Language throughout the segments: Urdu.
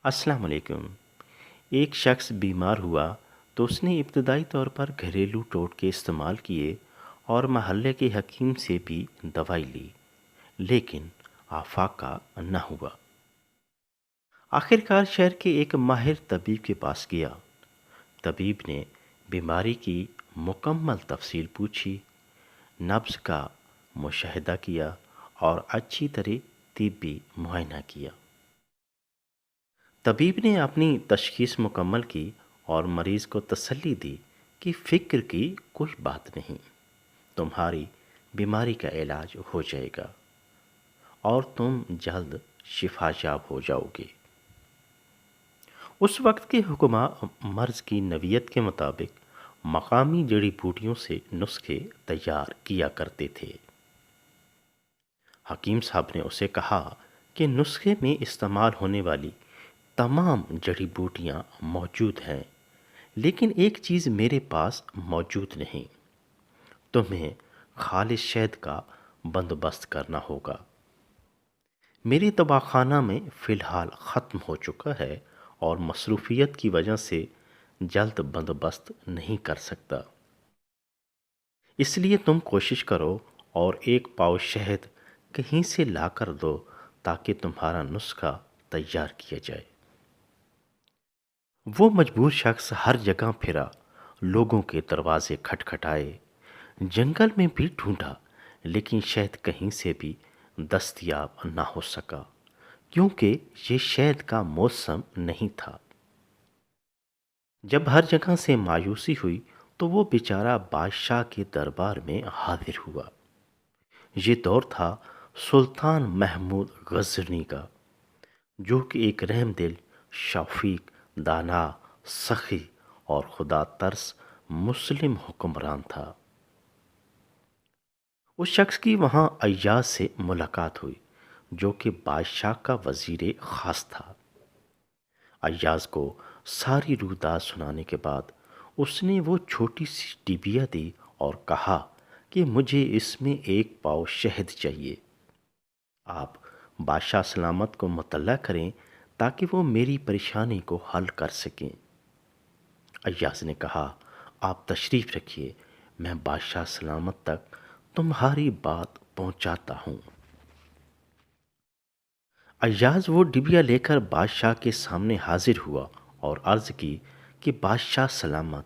السلام علیکم۔ ایک شخص بیمار ہوا تو اس نے ابتدائی طور پر گھریلو ٹوٹکے استعمال کیے اور محلے کے حکیم سے بھی دوائی لی، لیکن آفاقہ نہ ہوا۔ آخرکار شہر کے ایک ماہر طبیب کے پاس گیا۔ طبیب نے بیماری کی مکمل تفصیل پوچھی، نبض کا مشاہدہ کیا اور اچھی طرح طبی معائنہ کیا۔ طبیب نے اپنی تشخیص مکمل کی اور مریض کو تسلی دی کہ فکر کی کوئی بات نہیں، تمہاری بیماری کا علاج ہو جائے گا اور تم جلد شفا یاب ہو جاؤ گے۔ اس وقت کے حکماء مرض کی نوعیت کے مطابق مقامی جڑی بوٹیوں سے نسخے تیار کیا کرتے تھے۔ حکیم صاحب نے اسے کہا کہ نسخے میں استعمال ہونے والی تمام جڑی بوٹیاں موجود ہیں، لیکن ایک چیز میرے پاس موجود نہیں، تمہیں خالص شہد کا بندوبست کرنا ہوگا۔ میرے دواخانہ میں فی الحال ختم ہو چکا ہے اور مصروفیت کی وجہ سے جلد بندوبست نہیں کر سکتا، اس لیے تم کوشش کرو اور ایک پاؤ شہد کہیں سے لا کر دو تاکہ تمہارا نسخہ تیار کیا جائے۔ وہ مجبور شخص ہر جگہ پھرا، لوگوں کے دروازے کھٹکھٹائے، جنگل میں بھی ڈھونڈا، لیکن شہد کہیں سے بھی دستیاب نہ ہو سکا، کیونکہ یہ شہد کا موسم نہیں تھا۔ جب ہر جگہ سے مایوسی ہوئی تو وہ بیچارہ بادشاہ کے دربار میں حاضر ہوا۔ یہ دور تھا سلطان محمود غزنوی کا، جو کہ ایک رحم دل، شفیق، دانا، سخی اور خدا ترس مسلم حکمران تھا۔ اس شخص کی وہاں ایاز سے ملاقات ہوئی، جو کہ بادشاہ کا وزیر خاص تھا۔ ایاز کو ساری روداد سنانے کے بعد اس نے وہ چھوٹی سی ڈبیا دی اور کہا کہ مجھے اس میں ایک پاؤ شہد چاہیے۔ آپ بادشاہ سلامت کو مطلع کریں تاکہ وہ میری پریشانی کو حل کر سکیں۔ ایاز نے کہا، آپ تشریف رکھیے، میں بادشاہ سلامت تک تمہاری بات پہنچاتا ہوں۔ ایاز وہ ڈبیا لے کر بادشاہ کے سامنے حاضر ہوا اور عرض کی کہ بادشاہ سلامت،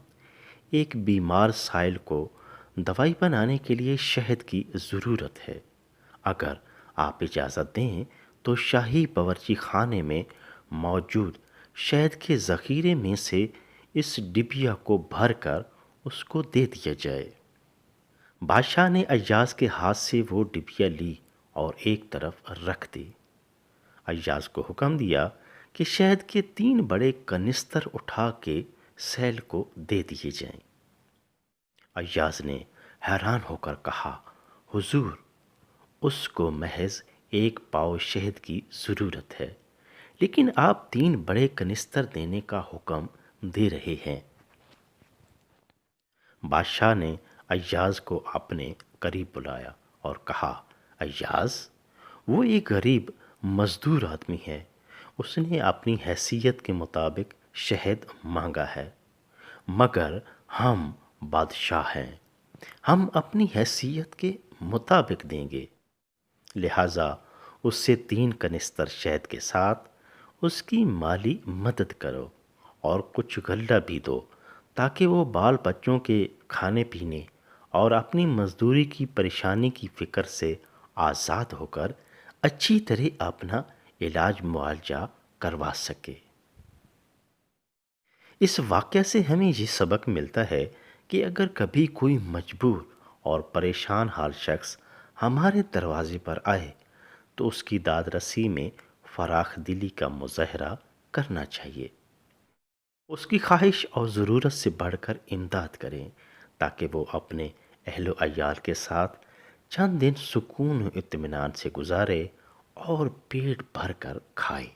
ایک بیمار سائل کو دوائی بنانے کے لیے شہد کی ضرورت ہے۔ اگر آپ اجازت دیں تو شاہی باورچی خانے میں موجود شہد کے ذخیرے میں سے اس ڈبیا کو بھر کر اس کو دے دیا جائے۔ بادشاہ نے ایاز کے ہاتھ سے وہ ڈبیا لی اور ایک طرف رکھ دی۔ ایاز کو حکم دیا کہ شہد کے 3 بڑے کنستر اٹھا کے سیل کو دے دیے جائیں۔ ایاز نے حیران ہو کر کہا، حضور، اس کو محض 1 پاؤ شہد کی ضرورت ہے، لیکن آپ 3 بڑے کنستر دینے کا حکم دے رہے ہیں۔ بادشاہ نے ایاز کو اپنے قریب بلایا اور کہا، ایاز، وہ ایک غریب مزدور آدمی ہے، اس نے اپنی حیثیت کے مطابق شہد مانگا ہے، مگر ہم بادشاہ ہیں، ہم اپنی حیثیت کے مطابق دیں گے، لہٰذا اس سے 3 کنستر شہد کے ساتھ اس کی مالی مدد کرو اور کچھ غلہ بھی دو تاکہ وہ بال بچوں کے کھانے پینے اور اپنی مزدوری کی پریشانی کی فکر سے آزاد ہو کر اچھی طرح اپنا علاج معالجہ کروا سکے۔ اس واقعہ سے ہمیں یہ سبق ملتا ہے کہ اگر کبھی کوئی مجبور اور پریشان حال شخص ہمارے دروازے پر آئے تو اس کی داد رسی میں فراخ دلی کا مظاہرہ کرنا چاہیے، اس کی خواہش اور ضرورت سے بڑھ کر امداد کریں تاکہ وہ اپنے اہل و عیال کے ساتھ چند دن سکون و اطمینان سے گزارے اور پیٹ بھر کر کھائے۔